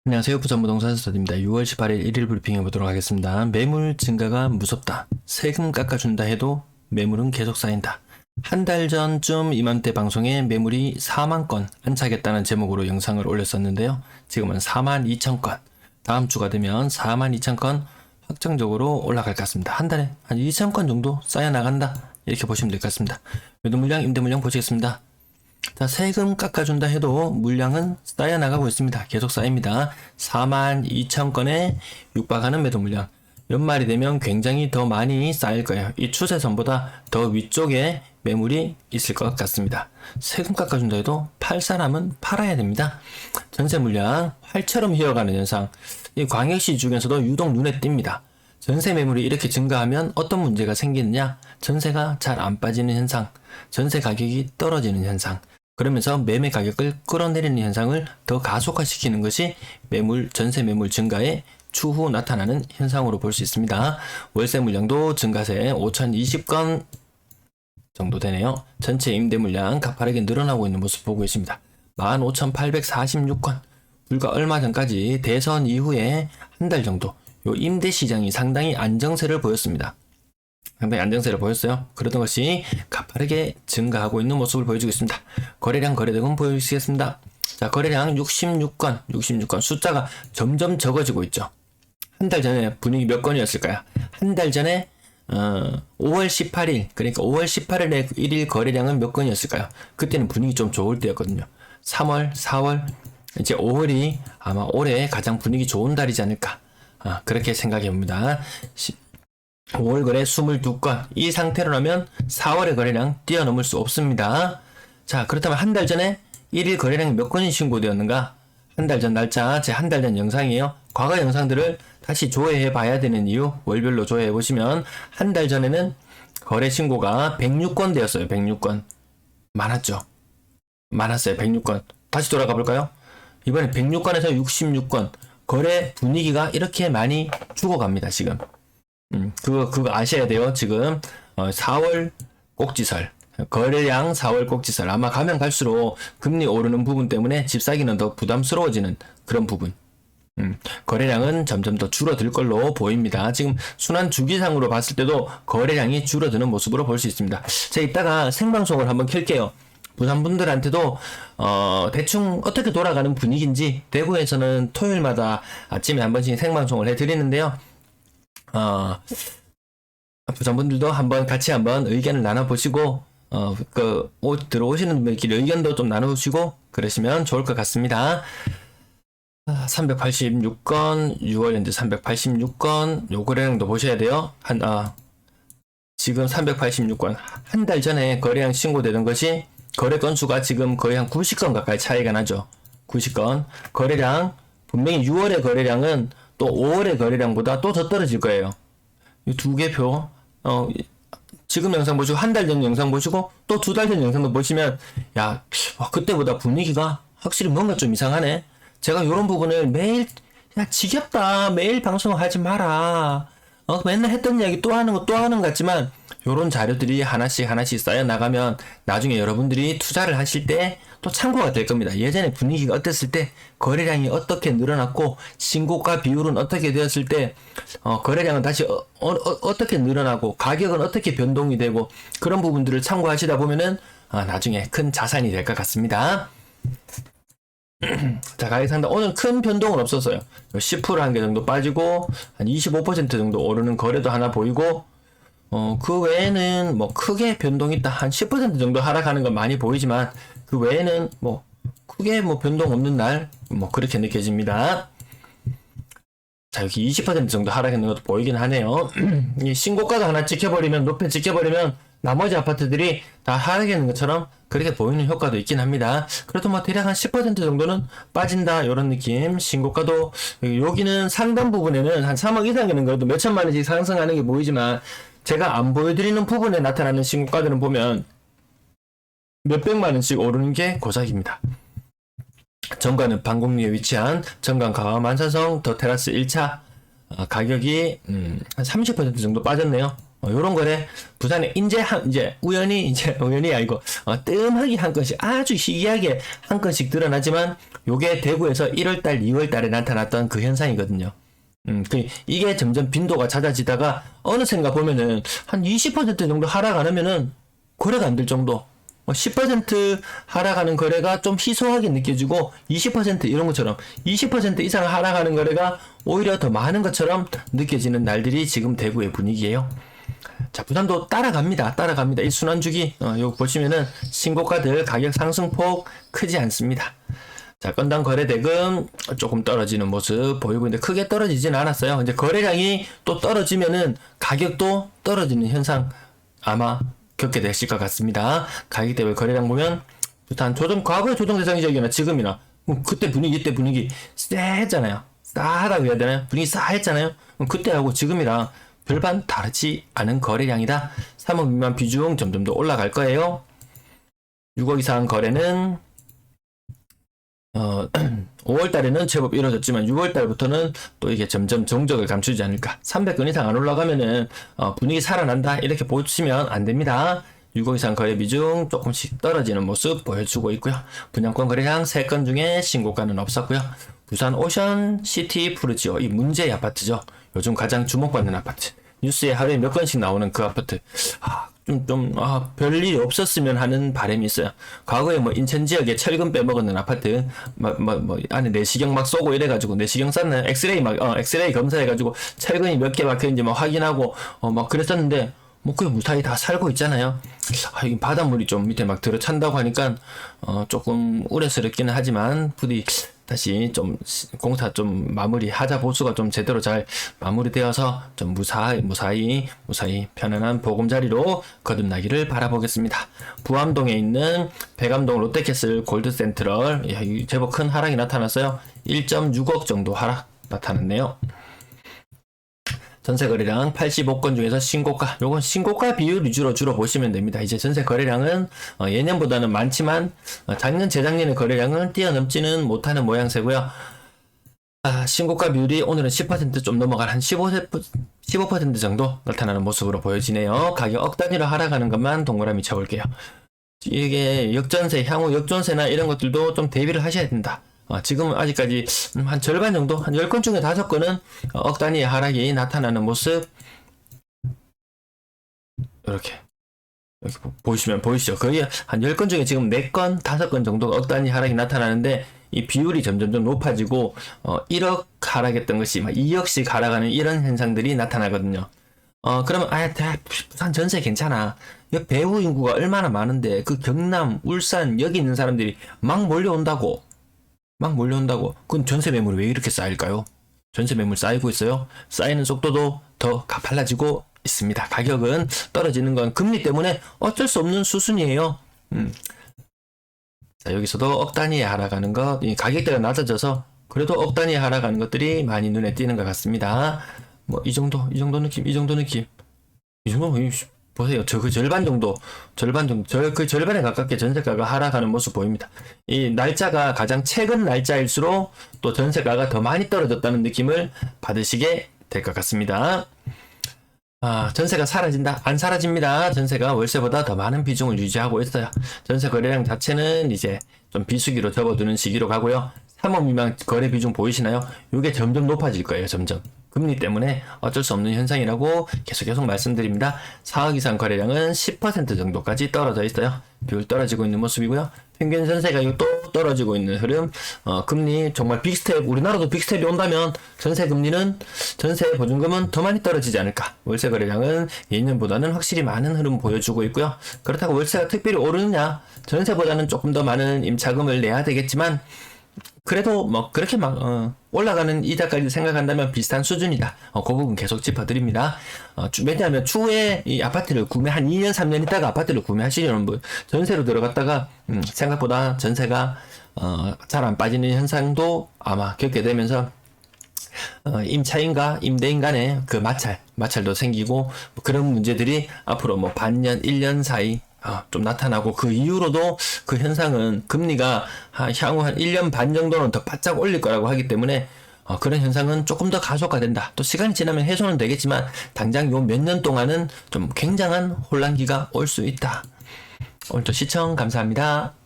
안녕하세요. 부산부동산 스터디입니다. 6월 18일 1일 브리핑해 보도록 하겠습니다. 매물 증가가 무섭다. 세금 깎아준다 해도 매물은 계속 쌓인다. 한 달 전쯤 이맘때 방송에 매물이 4만 건 안차겠다는 제목으로 영상을 올렸었는데요. 지금은 4만 2천 건. 다음 주가 되면 4만 2천 건 확정적으로 올라갈 것 같습니다. 한 달에 한 2천 건 정도 쌓여 나간다. 이렇게 보시면 될 것 같습니다. 매도 물량, 임대 물량 보시겠습니다. 자, 세금 깎아준다 해도 물량은 쌓여 나가고 있습니다. 계속 쌓입니다. 4만 2천 건에 육박하는 매도 물량. 연말이 되면 굉장히 더 많이 쌓일 거예요. 이 추세선보다 더 위쪽에 매물이 있을 것 같습니다. 세금 깎아준다 해도 팔 사람은 팔아야 됩니다. 전세 물량 활처럼 휘어가는 현상. 이 광역시 중에서도 유독 눈에 띕니다. 전세 매물이 이렇게 증가하면 어떤 문제가 생기느냐? 전세가 잘 안 빠지는 현상, 전세 가격이 떨어지는 현상, 그러면서 매매 가격을 끌어내리는 현상을 더 가속화시키는 것이 전세 매물 증가의 추후 나타나는 현상으로 볼 수 있습니다. 월세 물량도 증가세 5,020건 정도 되네요. 전체 임대 물량 가파르게 늘어나고 있는 모습 보고 계십니다. 15,846건. 불과 얼마 전까지 대선 이후에 한 달 정도 요 임대 시장이 상당히 안정세를 보였습니다. 상당히 안정세를 보였어요. 그러던 것이 가파르게 증가하고 있는 모습을 보여주고 있습니다. 거래량 거래대금 보여주시겠습니다. 자, 거래량 66건 숫자가 점점 적어지고 있죠. 한 달 전에 분위기 몇 건이었을까요? 한 달 전에 5월 18일, 그러니까 5월 18일에 1일 거래량은 몇 건이었을까요? 그때는 분위기 좀 좋을 때였거든요. 3월, 4월, 이제 5월이 아마 올해 가장 분위기 좋은 달이지 않을까. 그렇게 생각해 봅니다. 5월 거래 22건. 이 상태로라면 4월의 거래량 뛰어넘을 수 없습니다. 자, 그렇다면 한 달 전에 1일 거래량이 몇 건이 신고되었는가? 한 달 전 날짜, 제 한 달 전 영상이에요. 과거 영상들을 다시 조회해 봐야 되는 이유, 월별로 조회해 보시면 한 달 전에는 거래 신고가 106건 되었어요. 106건. 많았죠. 많았어요. 106건. 다시 돌아가 볼까요? 이번에 106건에서 66건. 거래 분위기가 이렇게 많이 죽어갑니다, 지금. 그거 아셔야 돼요. 지금 4월 꼭지설, 거래량 4월 꼭지설. 아마 가면 갈수록 금리 오르는 부분 때문에 집 사기는 더 부담스러워지는 그런 부분. 거래량은 점점 더 줄어들 걸로 보입니다. 지금 순환 주기상으로 봤을 때도 거래량이 줄어드는 모습으로 볼 수 있습니다. 제가 이따가 생방송을 한번 켤게요. 부산 분들한테도 대충 어떻게 돌아가는 분위기인지, 대구에서는 토요일마다 아침에 한 번씩 생방송을 해드리는데요. 부산분들도 같이 한번 의견을 나눠보시고, 들어오시는 분들끼리 의견도 좀 나누시고, 그러시면 좋을 것 같습니다. 386건, 6월 현재 386건, 요 거래량도 보셔야 돼요. 지금 386건, 한 달 전에 거래량 신고되던 것이, 거래 건수가 지금 거의 한 90건 가까이 차이가 나죠. 90건. 거래량, 분명히 6월의 거래량은 또 5월의 거래량보다 또 더 떨어질 거예요. 이 두 개 표, 지금 영상 보시고, 한 달 전 영상 보시고, 또 2달 전 영상도 보시면, 그때보다 분위기가 확실히 뭔가 좀 이상하네. 제가 이런 부분을 매일, 지겹다. 매일 방송을 하지 마라. 맨날 했던 이야기 또 하는 것 같지만, 요런 자료들이 하나씩 쌓여 나가면 나중에 여러분들이 투자를 하실 때 또 참고가 될 겁니다. 예전에 분위기가 어땠을 때, 거래량이 어떻게 늘어났고, 신고가 비율은 어떻게 되었을 때, 거래량은 다시 어떻게 늘어나고, 가격은 어떻게 변동이 되고, 그런 부분들을 참고하시다 보면은 나중에 큰 자산이 될 것 같습니다. 자, 가격 상담. 오늘 큰 변동은 없었어요. 10% 한 개 정도 빠지고, 한 25% 정도 오르는 거래도 하나 보이고, 그 외에는 크게 변동이 있다. 한 10% 정도 하락하는 건 많이 보이지만, 그 외에는 크게 변동 없는 날, 그렇게 느껴집니다. 자, 여기 20% 정도 하락했는 것도 보이긴 하네요. 이 신고가도 하나 찍혀버리면, 높이 찍혀버리면, 나머지 아파트들이 다 하락했는 것처럼 그렇게 보이는 효과도 있긴 합니다. 그래도 대략 한 10% 정도는 빠진다, 요런 느낌. 신고가도, 여기는 상단 부분에는 한 3억 이상이는 그래도 몇천만 원씩 상승하는 게 보이지만, 제가 안 보여드리는 부분에 나타나는 신고가들은 보면 몇백만 원씩 오르는 게 고작입니다. 정관은 방곡리에 위치한 정관 가와 만사성 더 테라스 1차 가격이 한 30% 정도 빠졌네요. 요런 거래 부산에 이제 우연히 아니고 뜸하게 한 건씩 아주 희귀하게 한 건씩 드러나지만 요게 대구에서 1월달 2월달에 나타났던 그 현상이거든요. 이게 점점 빈도가 잦아지다가 어느샌가 보면은 한 20% 정도 하락 안 하면은 거래가 안 될 정도. 10% 하락하는 거래가 좀 희소하게 느껴지고 20% 이런 것처럼 20% 이상 하락하는 거래가 오히려 더 많은 것처럼 느껴지는 날들이 지금 대구의 분위기예요. 자, 부산도 따라갑니다. 이 순환주기 요거 보시면은 신고가들 가격 상승폭 크지 않습니다. 자, 건당 거래대금 조금 떨어지는 모습 보이고 있는데 크게 떨어지진 않았어요. 이제 거래량이 또 떨어지면은 가격도 떨어지는 현상 아마 겪게 되실 것 같습니다. 가격대별 거래량 보면 일단 과거의 조정 대상 지역이나 지금이나 그때 분위기 이때 분위기 쎄했잖아요. 싸하다고 해야 되나요? 분위기 싸했잖아요. 그때하고 지금이랑 별반 다르지 않은 거래량이다. 3억 미만 비중 점점 더 올라갈 거예요. 6억 이상 거래는 5월달에는 제법 이루어졌지만 6월달부터는 또 이게 점점 정적을 감추지 않을까. 300건 이상 안 올라가면은 분위기 살아난다 이렇게 보시면 안 됩니다. 6억 이상 거래 비중 조금씩 떨어지는 모습 보여주고 있고요. 분양권 거래량 3건 중에 신고가는 없었고요. 부산 오션 시티 푸르지오 이 문제의 아파트죠. 요즘 가장 주목받는 아파트. 뉴스에 하루에 몇 건씩 나오는 그 아파트. 별일이 없었으면 하는 바람이 있어요. 과거에 뭐 인천 지역에 철근 빼먹었는 아파트, 안에 내시경 막 쏘고 이래가지고, 내시경 쐈나요? 엑스레이 검사해가지고, 철근이 몇 개 막혀있는지 막 확인하고, 막 그랬었는데, 그게 무사히 다 살고 있잖아요. 이 바닷물이 좀 밑에 막 들어찬다고 하니까, 조금 우려스럽기는 하지만, 부디, 다시 좀 공사 좀 마무리 하자 보수가 좀 제대로 잘 마무리되어서 좀 무사히 편안한 보금자리로 거듭나기를 바라보겠습니다. 부암동에 있는 백암동 롯데캐슬 골드센트럴 제법 큰 하락이 나타났어요. 1.6억 정도 하락 나타났네요. 전세 거래량 85건 중에서 신고가, 요건 신고가 비율 위주로 주로 보시면 됩니다. 이제 전세 거래량은 예년보다는 많지만 작년 재작년의 거래량은 뛰어넘지는 못하는 모양새고요. 신고가 비율이 오늘은 10%좀 넘어갈 한 15% 정도 나타나는 모습으로 보여지네요. 가격 억 단위로 하락하는 것만 동그라미 쳐볼게요. 이게 역전세, 향후 역전세나 이런 것들도 좀 대비를 하셔야 된다. 지금은 아직까지 한 절반 정도, 한 10건 중에 5건은 억 단위의 하락이 나타나는 모습 이렇게 보시면 보이시죠? 거의 한 10건 중에 지금 4건, 5건 정도가 억 단위 하락이 나타나는데 이 비율이 점점 높아지고 1억 하락했던 것이 막 2억씩 하락하는 이런 현상들이 나타나거든요. 그러면 부산 전세 괜찮아. 여기 배우 인구가 얼마나 많은데 그 경남, 울산 여기 있는 사람들이 막 몰려온다고. 그럼 전세 매물이 왜 이렇게 쌓일까요? 전세 매물 쌓이고 있어요. 쌓이는 속도도 더 가팔라지고 있습니다. 가격은 떨어지는 건 금리 때문에 어쩔 수 없는 수순이에요. 자, 여기서도 억 단위에 하락하는 것, 이 가격대가 낮아져서 그래도 억 단위에 하락하는 것들이 많이 눈에 띄는 것 같습니다. 이 정도 느낌. 이 정도 보세요. 그 절반에 가깝게 전세가가 하락하는 모습 보입니다. 이 날짜가 가장 최근 날짜일수록 또 전세가가 더 많이 떨어졌다는 느낌을 받으시게 될 것 같습니다. 전세가 사라진다? 안 사라집니다. 전세가 월세보다 더 많은 비중을 유지하고 있어요. 전세 거래량 자체는 이제 좀 비수기로 접어두는 시기로 가고요. 3억 미만 거래 비중 보이시나요? 이게 점점 높아질 거예요. 점점. 금리 때문에 어쩔 수 없는 현상이라고 계속 말씀드립니다. 4억 이상 거래량은 10% 정도까지 떨어져 있어요. 비율 떨어지고 있는 모습이고요. 평균 전세 가격 또 떨어지고 있는 흐름. 금리 정말 빅스텝, 우리나라도 빅스텝이 온다면 전세 보증금은 더 많이 떨어지지 않을까. 월세 거래량은 예년보다는 확실히 많은 흐름 보여주고 있고요. 그렇다고 월세가 특별히 오르느냐? 전세보다는 조금 더 많은 임차금을 내야 되겠지만 그래도 그렇게 올라가는 이자까지 생각한다면 비슷한 수준이다. 그 부분 계속 짚어드립니다. 왜냐하면 추후에 이 아파트를 한 2년, 3년 있다가 아파트를 구매하시려는 분, 전세로 들어갔다가, 생각보다 전세가, 잘 안 빠지는 현상도 아마 겪게 되면서, 임차인과 임대인 간의 그 마찰도 생기고, 그런 문제들이 앞으로 반년, 1년 사이, 좀 나타나고 그 이후로도 그 현상은 금리가 향후 한 1년 반 정도는 더 바짝 올릴 거라고 하기 때문에 그런 현상은 조금 더 가속화된다. 또 시간이 지나면 해소는 되겠지만 당장 요 몇 년 동안은 좀 굉장한 혼란기가 올 수 있다. 오늘도 시청 감사합니다.